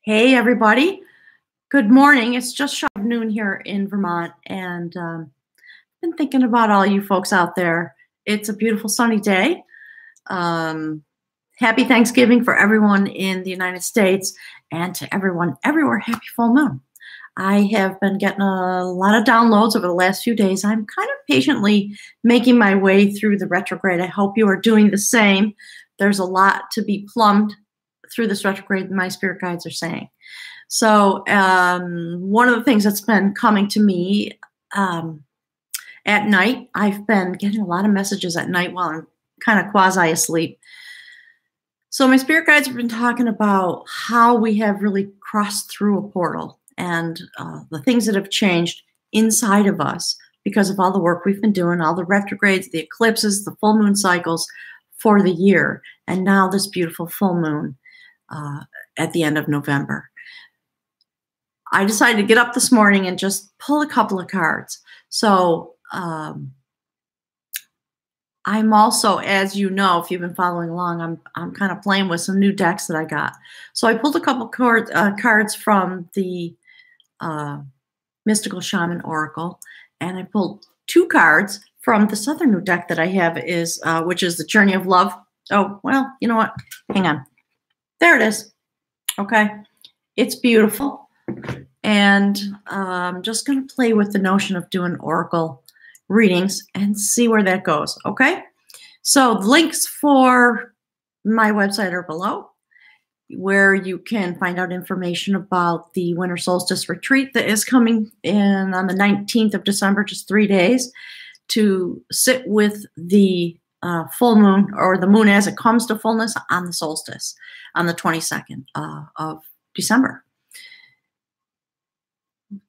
Hey, everybody. Good morning. It's just shy of noon here in Vermont, and I've been thinking about all you folks out there. It's a beautiful sunny day. Um, Happy Thanksgiving for everyone in the United States, and to everyone everywhere, happy full moon. I have been getting a lot of downloads over the last few days. I'm kind of patiently making my way through the retrograde. I hope you are doing the same. There's a lot to be plumbed through this retrograde, my spirit guides are saying. So one of the things that's been coming to me at night, I've been getting a lot of messages at night while I'm kind of quasi asleep. So my spirit guides have been talking about how we have really crossed through a portal and the things that have changed inside of us because of all the work we've been doing, all the retrogrades, the eclipses, the full moon cycles for the year, and now this beautiful full moon at the end of November. I decided to get up this morning and just pull a couple of cards. So I'm also, as you know, if you've been following along, I'm kind of playing with some new decks that I got. So I pulled a couple cards from the Mystical Shaman Oracle, and I pulled two cards from this other new deck that I have, which is the Journey of Love. Oh, well, you know what? Hang on. There it is. Okay. It's beautiful. And I'm just going to play with the notion of doing oracle readings and see where that goes. Okay. So the links for my website are below, where you can find out information about the Winter Solstice Retreat that is coming in on the 19th of December, just 3 days, to sit with the full moon, or the moon as it comes to fullness, on the solstice on the 22nd of December.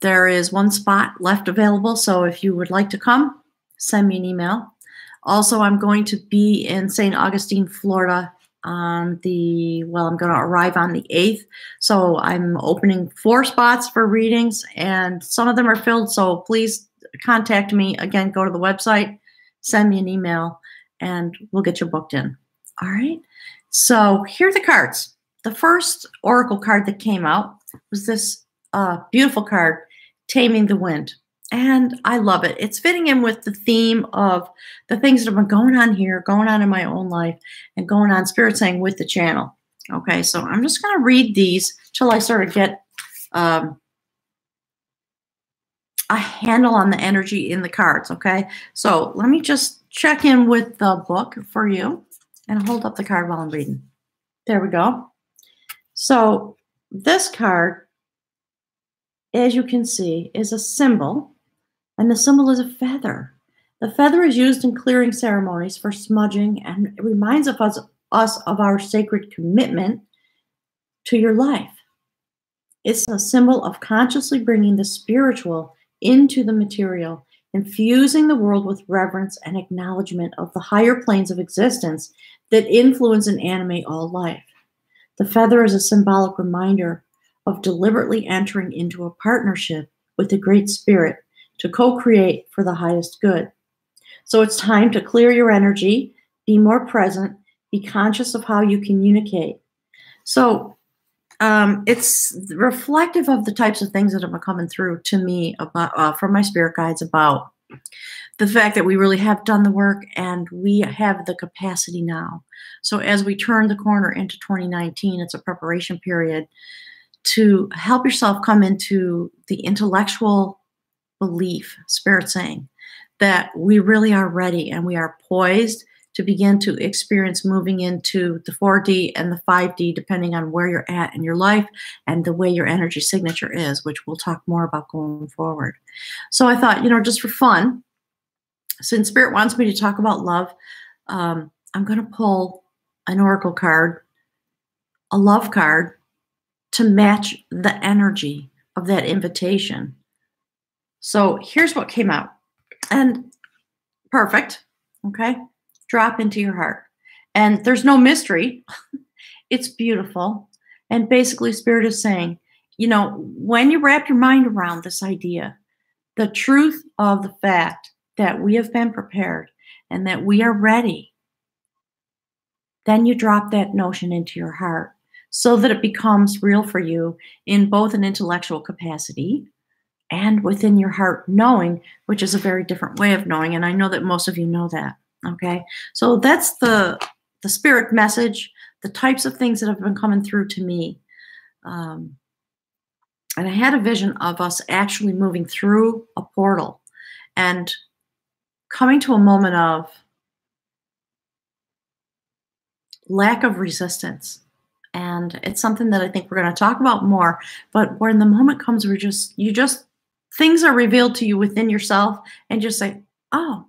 There is one spot left available, so if you would like to come, send me an email. Also, I'm going to be in St. Augustine, Florida I'm going to arrive on the 8th. So I'm opening 4 spots for readings, and some of them are filled. So please contact me. Again, go to the website, send me an email, and we'll get you booked in. All right. So here are the cards. The first oracle card that came out was this beautiful card, Taming the Wind. And I love it. It's fitting in with the theme of the things that have been going on here, going on in my own life, and going on, Spirit saying, with the channel. Okay, so I'm just going to read these till I sort of get a handle on the energy in the cards, okay? So let me just check in with the book for you, and I'll hold up the card while I'm reading. There we go. So this card, as you can see, is a symbol, and the symbol is a feather. The feather is used in clearing ceremonies for smudging, and it reminds us of our sacred commitment to your life. It's a symbol of consciously bringing the spiritual into the material, infusing the world with reverence and acknowledgement of the higher planes of existence that influence and animate all life. The feather is a symbolic reminder of deliberately entering into a partnership with the Great Spirit to co-create for the highest good. So it's time to clear your energy, be more present, be conscious of how you communicate. So it's reflective of the types of things that have been coming through to me about, from my spirit guides, about the fact that we really have done the work and we have the capacity now. So as we turn the corner into 2019, it's a preparation period to help yourself come into the intellectual belief, Spirit saying, that we really are ready and we are poised to begin to experience moving into the 4D and the 5D, depending on where you're at in your life and the way your energy signature is, which we'll talk more about going forward. So I thought, just for fun, since Spirit wants me to talk about love, I'm going to pull an oracle card, a love card, to match the energy of that invitation. So here's what came out. And perfect. Okay. Drop into your heart. And there's no mystery. It's beautiful. And basically, Spirit is saying, when you wrap your mind around this idea, the truth of the fact that we have been prepared and that we are ready, then you drop that notion into your heart. so that it becomes real for you in both an intellectual capacity and within your heart knowing, which is a very different way of knowing. And I know that most of you know that. Okay. So that's the spirit message, the types of things that have been coming through to me. And I had a vision of us actually moving through a portal and coming to a moment of lack of resistance. And it's something that I think we're going to talk about more. But when the moment comes where things are revealed to you within yourself and just say, oh,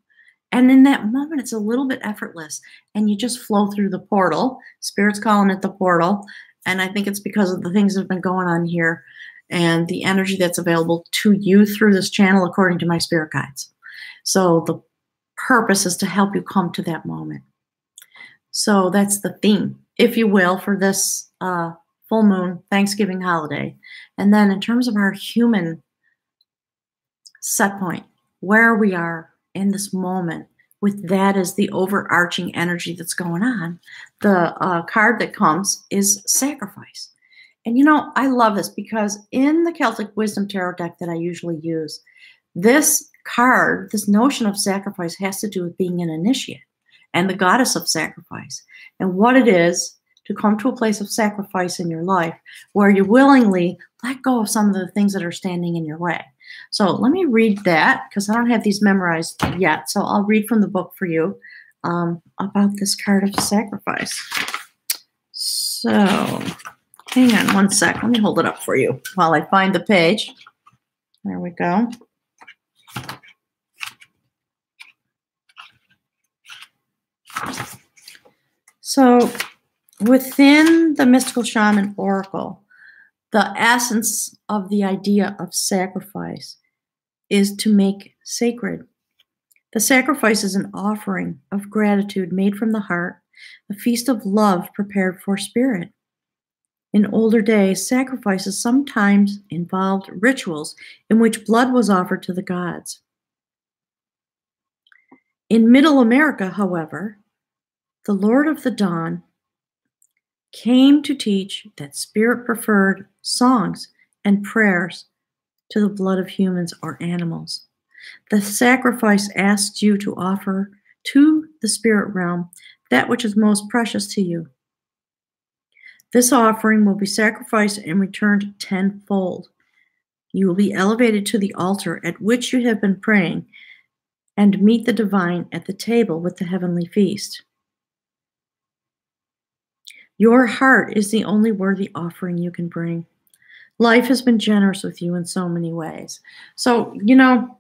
and in that moment, it's a little bit effortless and you just flow through the portal. Spirit's calling it the portal. And I think it's because of the things that have been going on here and the energy that's available to you through this channel, according to my spirit guides. So the purpose is to help you come to that moment. So that's the theme, if you will, for this full moon Thanksgiving holiday. And then in terms of our human set point, where we are in this moment, with that as the overarching energy that's going on, the card that comes is sacrifice. And you know, I love this because in the Celtic Wisdom Tarot deck that I usually use, this card, this notion of sacrifice has to do with being an initiate and the goddess of sacrifice and what it is to come to a place of sacrifice in your life where you willingly let go of some of the things that are standing in your way. So let me read that because I don't have these memorized yet. So I'll read from the book for you about this card of sacrifice. So hang on one sec. Let me hold it up for you while I find the page. There we go. So within the Mystical Shaman Oracle, the essence of the idea of sacrifice is to make sacred. The sacrifice is an offering of gratitude made from the heart, a feast of love prepared for spirit. In older days, sacrifices sometimes involved rituals in which blood was offered to the gods. In Middle America, however, the Lord of the Dawn came to teach that spirit preferred songs and prayers to the blood of humans or animals. The sacrifice asks you to offer to the spirit realm that which is most precious to you. This offering will be sacrificed and returned tenfold. You will be elevated to the altar at which you have been praying and meet the divine at the table with the heavenly feast. Your heart is the only worthy offering you can bring. Life has been generous with you in so many ways. So, you know,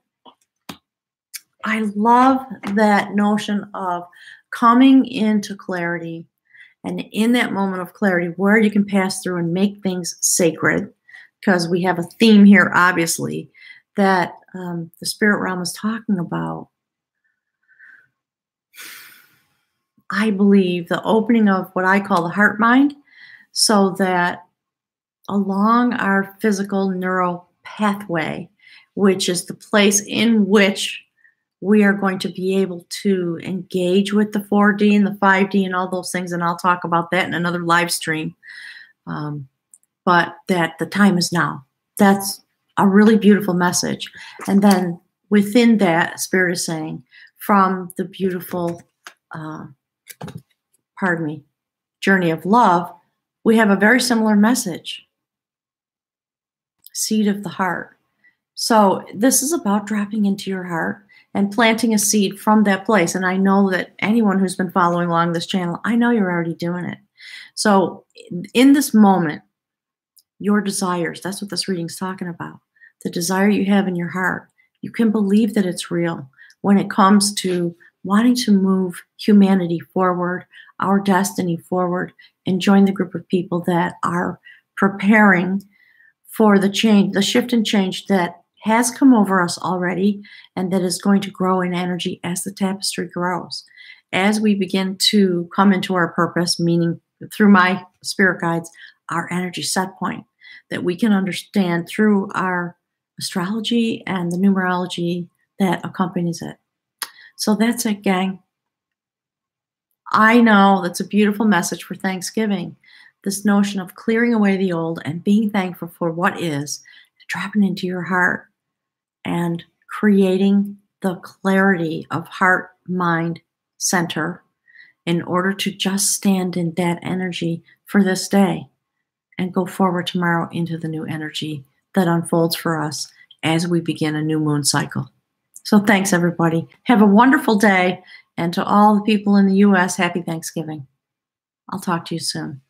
I love that notion of coming into clarity, and in that moment of clarity where you can pass through and make things sacred, because we have a theme here, obviously, that the spirit realm is talking about. I believe the opening of what I call the heart mind, so that along our physical neural pathway, which is the place in which we are going to be able to engage with the 4D and the 5D and all those things, and I'll talk about that in another live stream. But that the time is now. That's a really beautiful message. And then within that, Spirit is saying, from the beautiful journey of love, we have a very similar message. Seed of the heart. So this is about dropping into your heart and planting a seed from that place. And I know that anyone who's been following along this channel, I know you're already doing it. So in this moment, your desires, that's what this reading's talking about. The desire you have in your heart, you can believe that it's real when it comes to wanting to move humanity forward, our destiny forward, and join the group of people that are preparing for the change, the shift and change that has come over us already and that is going to grow in energy as the tapestry grows. As we begin to come into our purpose, meaning through my spirit guides, our energy set point, that we can understand through our astrology and the numerology that accompanies it. So that's it, gang. I know that's a beautiful message for Thanksgiving, this notion of clearing away the old and being thankful for what is, dropping into your heart and creating the clarity of heart, mind, center in order to just stand in that energy for this day and go forward tomorrow into the new energy that unfolds for us as we begin a new moon cycle. So thanks, everybody. Have a wonderful day. And to all the people in the U.S., happy Thanksgiving. I'll talk to you soon.